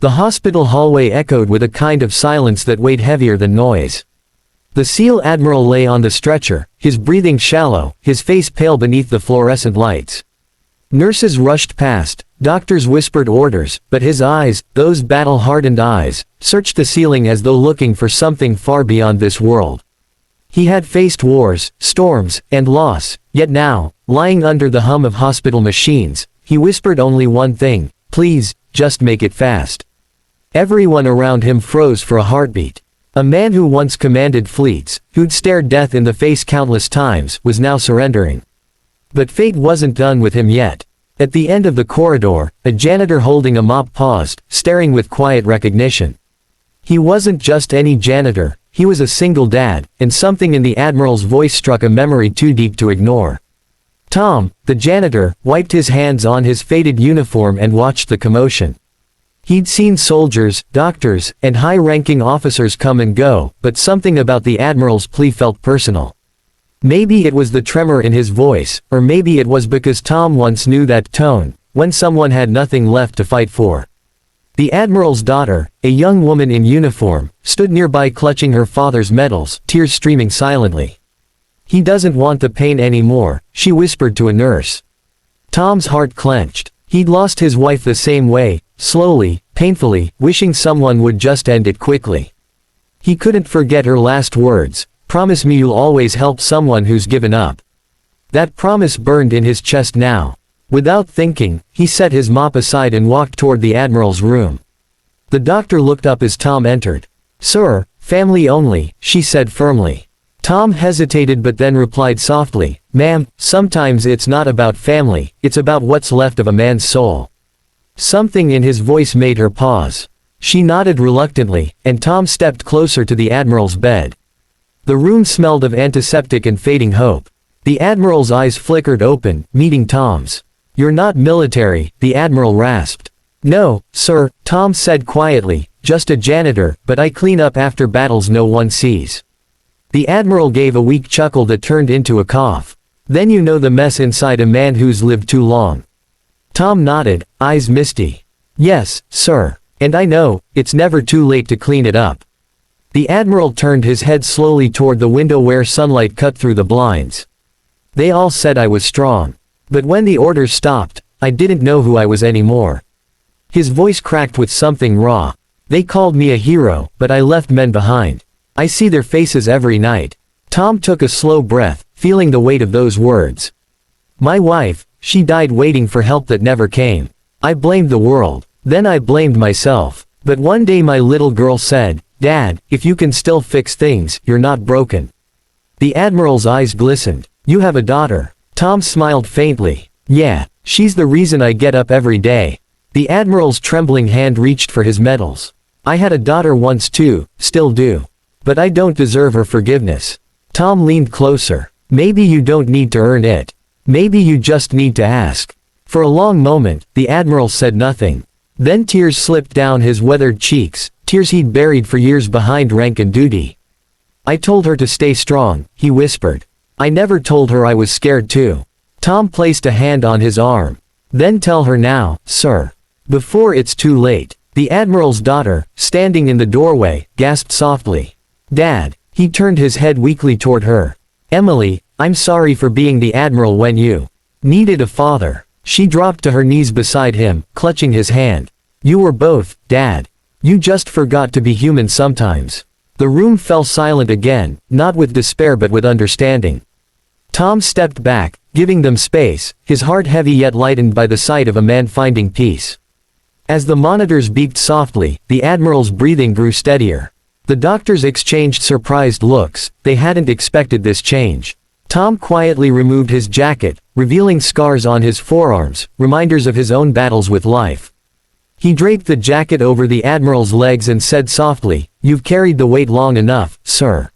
The hospital hallway echoed with a kind of silence that weighed heavier than noise. The SEAL Admiral lay on the stretcher, his breathing shallow, his face pale beneath the fluorescent lights. Nurses rushed past, doctors whispered orders, but his eyes, those battle-hardened eyes, searched the ceiling as though looking for something far beyond this world. He had faced wars, storms, and loss, yet now, lying under the hum of hospital machines, he whispered only one thing: please, just make it fast. Everyone around him froze for a heartbeat. A man who once commanded fleets, who'd stared death in the face countless times, was now surrendering. But fate wasn't done with him yet. At the end of the corridor, a janitor holding a mop paused, staring with quiet recognition. He wasn't just any janitor, he was a single dad, and something in the Admiral's voice struck a memory too deep to ignore. Tom, the janitor, wiped his hands on his faded uniform and watched the commotion. He'd seen soldiers, doctors, and high-ranking officers come and go, but something about the Admiral's plea felt personal. Maybe it was the tremor in his voice, or maybe it was because Tom once knew that tone, when someone had nothing left to fight for. The Admiral's daughter, a young woman in uniform, stood nearby clutching her father's medals, tears streaming silently. "He doesn't want the pain anymore," she whispered to a nurse. Tom's heart clenched. He'd lost his wife the same way, slowly, painfully, wishing someone would just end it quickly. He couldn't forget her last words: "Promise me you'll always help someone who's given up." That promise burned in his chest now. Without thinking, he set his mop aside and walked toward the Admiral's room. The doctor looked up as Tom entered. "Sir, family only," she said firmly. Tom hesitated but then replied softly, "Ma'am, sometimes it's not about family, it's about what's left of a man's soul." Something in his voice made her pause. She nodded reluctantly, and Tom stepped closer to the Admiral's bed. The room smelled of antiseptic and fading hope. The Admiral's eyes flickered open, meeting Tom's. "You're not military," the Admiral rasped. "No, sir," Tom said quietly, "just a janitor, but I clean up after battles no one sees." The Admiral gave a weak chuckle that turned into a cough. "Then you know the mess inside a man who's lived too long." Tom nodded, eyes misty. "Yes, sir. And I know, it's never too late to clean it up." The Admiral turned his head slowly toward the window where sunlight cut through the blinds. "They all said I was strong. But when the orders stopped, I didn't know who I was anymore." His voice cracked with something raw. "They called me a hero, but I left men behind. I see their faces every night." Tom took a slow breath, feeling the weight of those words. "My wife, she died waiting for help that never came. I blamed the world. Then I blamed myself. But one day my little girl said, 'Dad, if you can still fix things, you're not broken.'" The Admiral's eyes glistened. "You have a daughter." Tom smiled faintly. "Yeah, she's the reason I get up every day." The Admiral's trembling hand reached for his medals. "I had a daughter once too, still do. But I don't deserve her forgiveness." Tom leaned closer. "Maybe you don't need to earn it. Maybe you just need to ask." For a long moment, the Admiral said nothing. Then tears slipped down his weathered cheeks, tears he'd buried for years behind rank and duty. "I told her to stay strong," he whispered. "I never told her I was scared too." Tom placed a hand on his arm. "Then tell her now, sir. Before it's too late." The Admiral's daughter, standing in the doorway, gasped softly. "Dad." He turned his head weakly toward her. "Emily, I'm sorry for being the Admiral when you needed a father." She dropped to her knees beside him, clutching his hand. "You were both, Dad. You just forgot to be human sometimes." The room fell silent again, not with despair but with understanding. Tom stepped back, giving them space, his heart heavy yet lightened by the sight of a man finding peace. As the monitors beeped softly, the Admiral's breathing grew steadier. The doctors exchanged surprised looks, they hadn't expected this change. Tom quietly removed his jacket, revealing scars on his forearms, reminders of his own battles with life. He draped the jacket over the Admiral's legs and said softly, "You've carried the weight long enough, sir.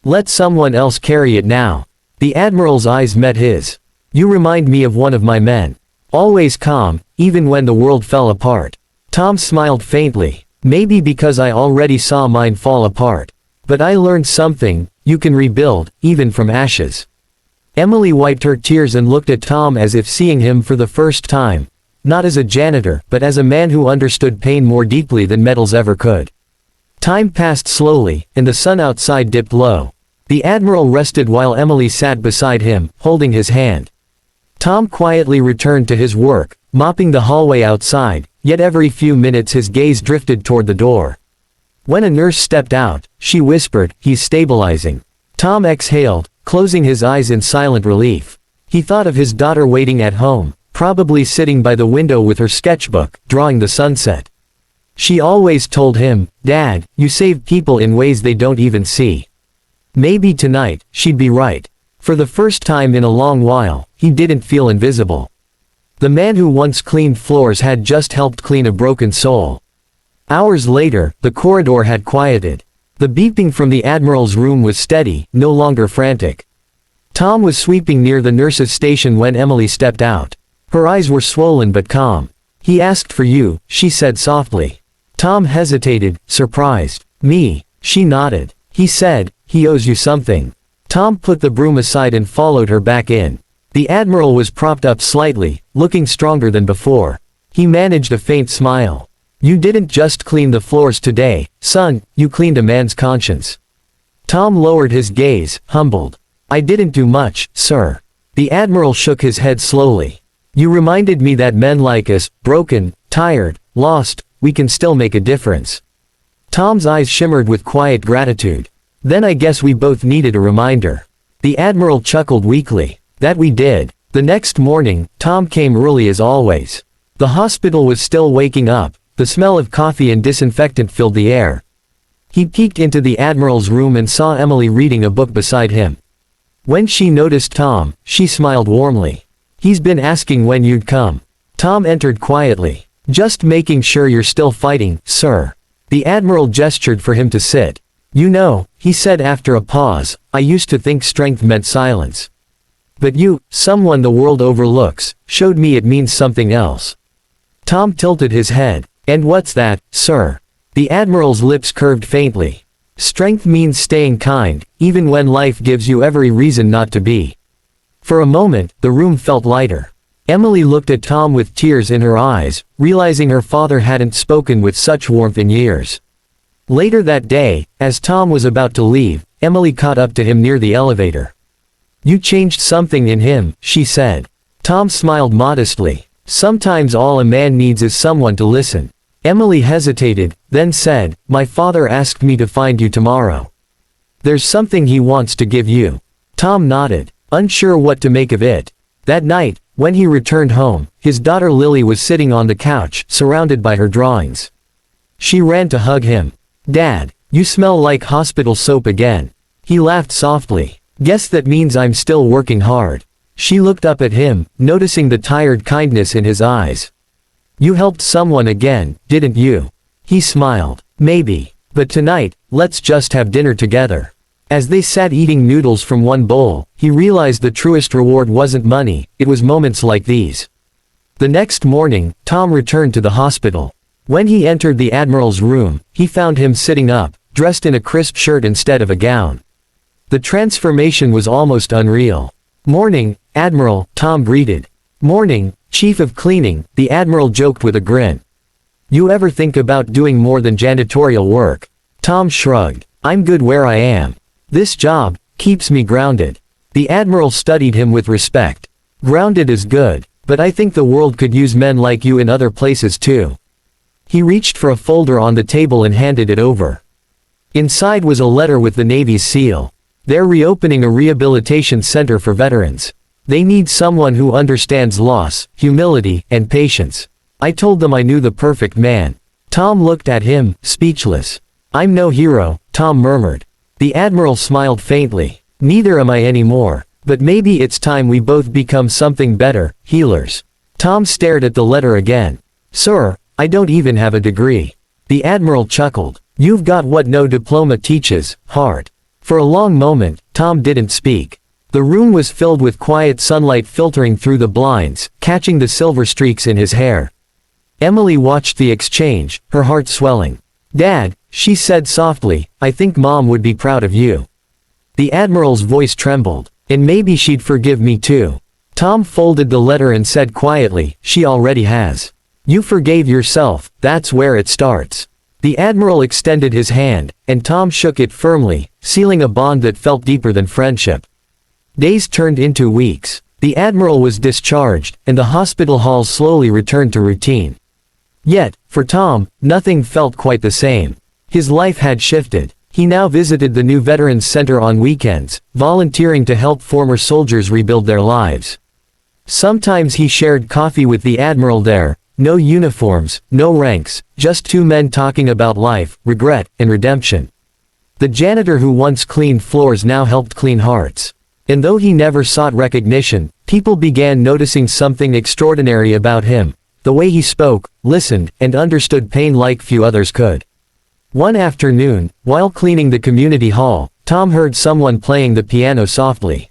Let someone else carry it now." The Admiral's eyes met his. "You remind me of one of my men. Always calm, even when the world fell apart." Tom smiled faintly. "Maybe because I already saw mine fall apart. But I learned something: you can rebuild, even from ashes." Emily wiped her tears and looked at Tom as if seeing him for the first time. not as a janitor, but as a man who understood pain more deeply than metals ever could. Time passed slowly, and the sun outside dipped low. The Admiral rested while Emily sat beside him, holding his hand. Tom quietly returned to his work, mopping the hallway outside, yet every few minutes his gaze drifted toward the door. When a nurse stepped out, she whispered, "He's stabilizing." Tom exhaled, closing his eyes in silent relief. He thought of his daughter waiting at home, probably sitting by the window with her sketchbook, drawing the sunset. She always told him, "Dad, you save people in ways they don't even see." Maybe tonight, she'd be right. For the first time in a long while, he didn't feel invisible. The man who once cleaned floors had just helped clean a broken soul. Hours later, the corridor had quieted. The beeping from the Admiral's room was steady, no longer frantic. Tom was sweeping near the nurse's station when Emily stepped out. Her eyes were swollen but calm. "He asked for you," she said softly. Tom hesitated, surprised. "Me?" She nodded. "He said, he owes you something." Tom put the broom aside and followed her back in. The Admiral was propped up slightly, looking stronger than before. He managed a faint smile. "You didn't just clean the floors today, son, you cleaned a man's conscience." Tom lowered his gaze, humbled. "I didn't do much, sir." The Admiral shook his head slowly. "You reminded me that men like us, broken, tired, lost, we can still make a difference." Tom's eyes shimmered with quiet gratitude. "Then I guess we both needed a reminder." The Admiral chuckled weakly. "That we did." The next morning, Tom came early as always. The hospital was still waking up. The smell of coffee and disinfectant filled the air. He peeked into the Admiral's room and saw Emily reading a book beside him. When she noticed Tom, she smiled warmly. "He's been asking when you'd come." Tom entered quietly. "Just making sure you're still fighting, sir." The Admiral gestured for him to sit. "You know," he said after a pause, "I used to think strength meant silence. But you, someone the world overlooks, showed me it means something else." Tom tilted his head. "And what's that, sir?" The Admiral's lips curved faintly. "Strength means staying kind, even when life gives you every reason not to be." For a moment, the room felt lighter. Emily looked at Tom with tears in her eyes, realizing her father hadn't spoken with such warmth in years. Later that day, as Tom was about to leave, Emily caught up to him near the elevator. "You changed something in him," she said. Tom smiled modestly. "Sometimes all a man needs is someone to listen." Emily hesitated, then said, "My father asked me to find you tomorrow. There's something he wants to give you." Tom nodded, unsure what to make of it. That night, when he returned home, his daughter Lily was sitting on the couch, surrounded by her drawings. She ran to hug him. "Dad, you smell like hospital soap again." He laughed softly. "Guess that means I'm still working hard." She looked up at him, noticing the tired kindness in his eyes. "You helped someone again, didn't you?" He smiled. "Maybe. But tonight, let's just have dinner together." As they sat eating noodles from one bowl, he realized the truest reward wasn't money, it was moments like these. The next morning, Tom returned to the hospital. When he entered the Admiral's room, he found him sitting up, dressed in a crisp shirt instead of a gown. The transformation was almost unreal. "Morning, Admiral," Tom greeted. "Morning, Chief of Cleaning," the Admiral joked with a grin. "You ever think about doing more than janitorial work?" Tom shrugged. "I'm good where I am. This job keeps me grounded." The Admiral studied him with respect. "Grounded is good, but I think the world could use men like you in other places too." He reached for a folder on the table and handed it over. Inside was a letter with the Navy's seal. "They're reopening a rehabilitation center for veterans. They need someone who understands loss, humility, and patience. I told them I knew the perfect man." Tom looked at him, speechless. "I'm no hero," Tom murmured. The Admiral smiled faintly. "Neither am I anymore. But maybe it's time we both become something better, healers." Tom stared at the letter again. "Sir, I don't even have a degree." The Admiral chuckled. "You've got what no diploma teaches, heart." For a long moment, Tom didn't speak. The room was filled with quiet sunlight filtering through the blinds, catching the silver streaks in his hair. Emily watched the exchange, her heart swelling. "Dad," she said softly, "I think Mom would be proud of you." The Admiral's voice trembled. "And maybe she'd forgive me too." Tom folded the letter and said quietly, "She already has. You forgave yourself, that's where it starts." The Admiral extended his hand, and Tom shook it firmly, sealing a bond that felt deeper than friendship. Days turned into weeks. The Admiral was discharged, and the hospital halls slowly returned to routine. Yet, for Tom, nothing felt quite the same. His life had shifted. He now visited the new Veterans Center on weekends, volunteering to help former soldiers rebuild their lives. Sometimes he shared coffee with the Admiral there. No uniforms, no ranks, just two men talking about life, regret, and redemption. The janitor who once cleaned floors now helped clean hearts. And though he never sought recognition, people began noticing something extraordinary about him, the way he spoke, listened, and understood pain like few others could. One afternoon, while cleaning the community hall, Tom heard someone playing the piano softly.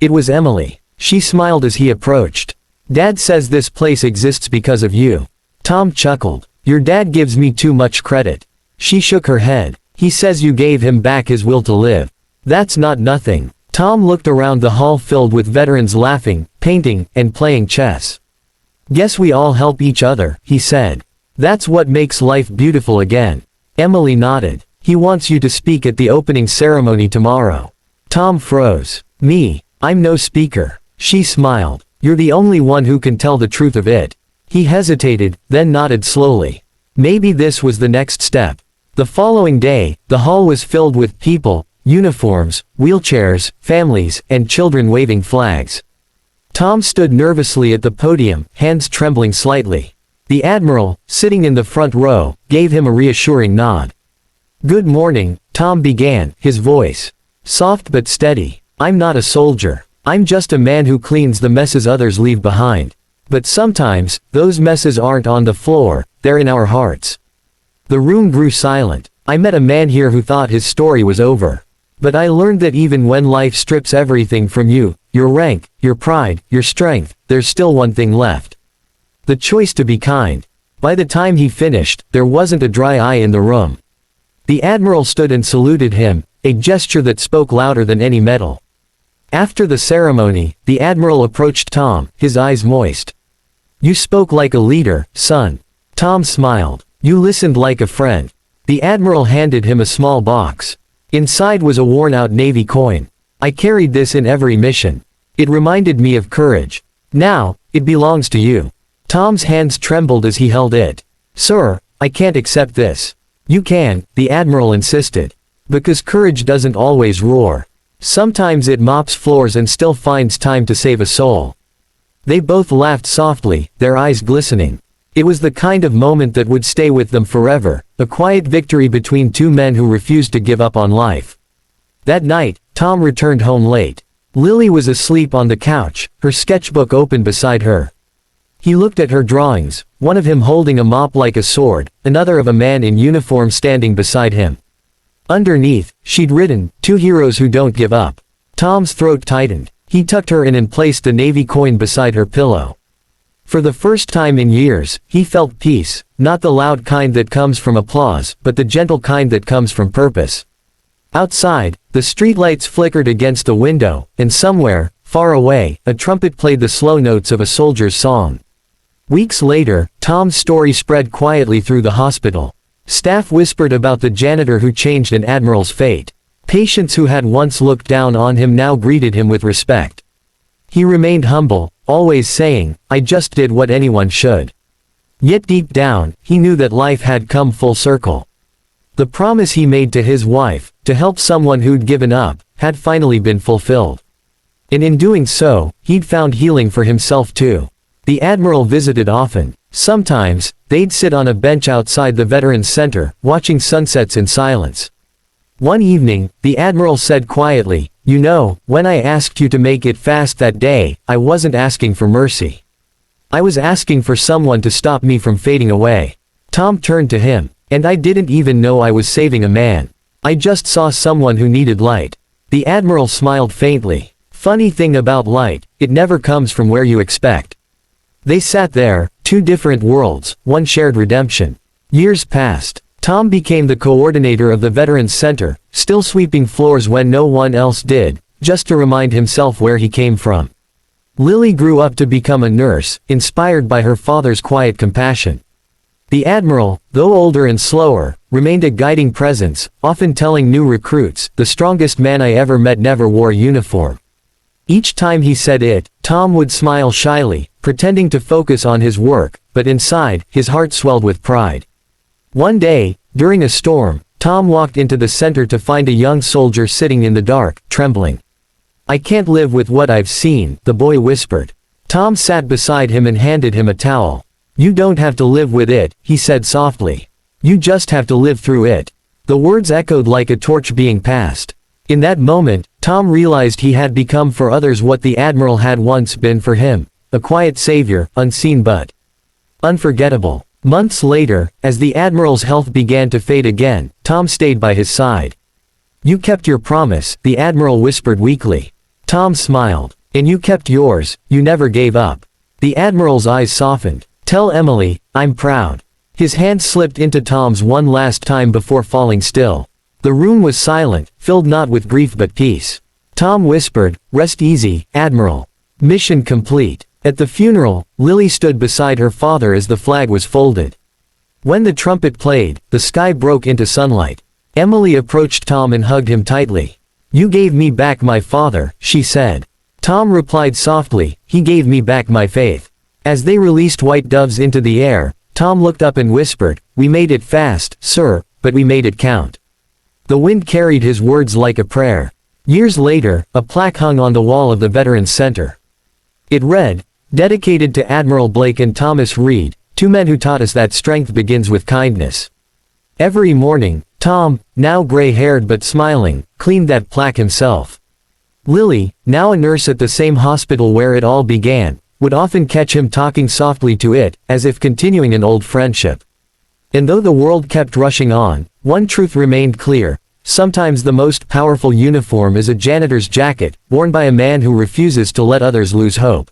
It was Emily. She smiled as he approached. "Dad says this place exists because of you." Tom chuckled. "Your dad gives me too much credit." She shook her head. "He says you gave him back his will to live. That's not nothing." Tom looked around the hall filled with veterans laughing, painting, and playing chess. "Guess we all help each other," he said. "That's what makes life beautiful again." Emily nodded. "He wants you to speak at the opening ceremony tomorrow." Tom froze. "Me? I'm no speaker." She smiled. "You're the only one who can tell the truth of it." He hesitated, then nodded slowly. Maybe this was the next step. The following day, the hall was filled with people, uniforms, wheelchairs, families, and children waving flags. Tom stood nervously at the podium, hands trembling slightly. The Admiral, sitting in the front row, gave him a reassuring nod. "Good morning," Tom began, his voice soft but steady. "I'm not a soldier. I'm just a man who cleans the messes others leave behind. But sometimes, those messes aren't on the floor, they're in our hearts." The room grew silent. "I met a man here who thought his story was over. But I learned that even when life strips everything from you, your rank, your pride, your strength, there's still one thing left. The choice to be kind." By the time he finished, there wasn't a dry eye in the room. The Admiral stood and saluted him, a gesture that spoke louder than any medal. After the ceremony, the Admiral approached Tom, his eyes moist. "You spoke like a leader, son." Tom smiled. "You listened like a friend." The Admiral handed him a small box. Inside was a worn-out Navy coin. "I carried this in every mission. It reminded me of courage. Now, it belongs to you." Tom's hands trembled as he held it. "Sir, I can't accept this." "You can," the Admiral insisted. "Because courage doesn't always roar. Sometimes it mops floors and still finds time to save a soul." They both laughed softly, their eyes glistening. It was the kind of moment that would stay with them forever, a quiet victory between two men who refused to give up on life. That night, Tom returned home late. Lily was asleep on the couch, her sketchbook open beside her. He looked at her drawings, one of him holding a mop like a sword, another of a man in uniform standing beside him. Underneath, she'd written, "Two heroes who don't give up." Tom's throat tightened. He tucked her in and placed the Navy coin beside her pillow. For the first time in years, he felt peace, not the loud kind that comes from applause, but the gentle kind that comes from purpose. Outside, the streetlights flickered against the window, and somewhere, far away, a trumpet played the slow notes of a soldier's song. Weeks later, Tom's story spread quietly through the hospital. Staff whispered about the janitor who changed an admiral's fate. Patients who had once looked down on him now greeted him with respect. He remained humble, always saying, "I just did what anyone should." Yet deep down, he knew that life had come full circle. The promise he made to his wife, to help someone who'd given up, had finally been fulfilled. And in doing so, he'd found healing for himself too. The Admiral visited often. Sometimes, they'd sit on a bench outside the Veterans Center, watching sunsets in silence. One evening, the Admiral said quietly, "You know, when I asked you to make it fast that day, I wasn't asking for mercy. I was asking for someone to stop me from fading away." Tom turned to him. "And I didn't even know I was saving a man. I just saw someone who needed light." The Admiral smiled faintly. "Funny thing about light, it never comes from where you expect." They sat there, two different worlds, one shared redemption. Years passed. Tom became the coordinator of the Veterans Center, still sweeping floors when no one else did, just to remind himself where he came from. Lily grew up to become a nurse, inspired by her father's quiet compassion. The Admiral, though older and slower, remained a guiding presence, often telling new recruits, "The strongest man I ever met never wore a uniform." Each time he said it, Tom would smile shyly, pretending to focus on his work, but inside, his heart swelled with pride. One day, during a storm, Tom walked into the center to find a young soldier sitting in the dark, trembling. "I can't live with what I've seen," the boy whispered. Tom sat beside him and handed him a towel. "You don't have to live with it," he said softly. "You just have to live through it." The words echoed like a torch being passed. In that moment, Tom realized he had become for others what the Admiral had once been for him, a quiet savior, unseen but unforgettable. Months later, as the Admiral's health began to fade again, Tom stayed by his side. "You kept your promise," the Admiral whispered weakly. Tom smiled. "And you kept yours, you never gave up." The Admiral's eyes softened. "Tell Emily, I'm proud." His hand slipped into Tom's one last time before falling still. The room was silent, filled not with grief but peace. Tom whispered, "Rest easy, Admiral. Mission complete." At the funeral, Lily stood beside her father as the flag was folded. When the trumpet played, the sky broke into sunlight. Emily approached Tom and hugged him tightly. "You gave me back my father," she said. Tom replied softly, "He gave me back my faith." As they released white doves into the air, Tom looked up and whispered, "We made it fast, sir, but we made it count." The wind carried his words like a prayer. Years later, a plaque hung on the wall of the Veterans Center. It read, "Dedicated to Admiral Blake and Thomas Reed, two men who taught us that strength begins with kindness." Every morning, Tom, now gray-haired but smiling, cleaned that plaque himself. Lily, now a nurse at the same hospital where it all began, would often catch him talking softly to it, as if continuing an old friendship. And though the world kept rushing on, one truth remained clear: sometimes the most powerful uniform is a janitor's jacket, worn by a man who refuses to let others lose hope.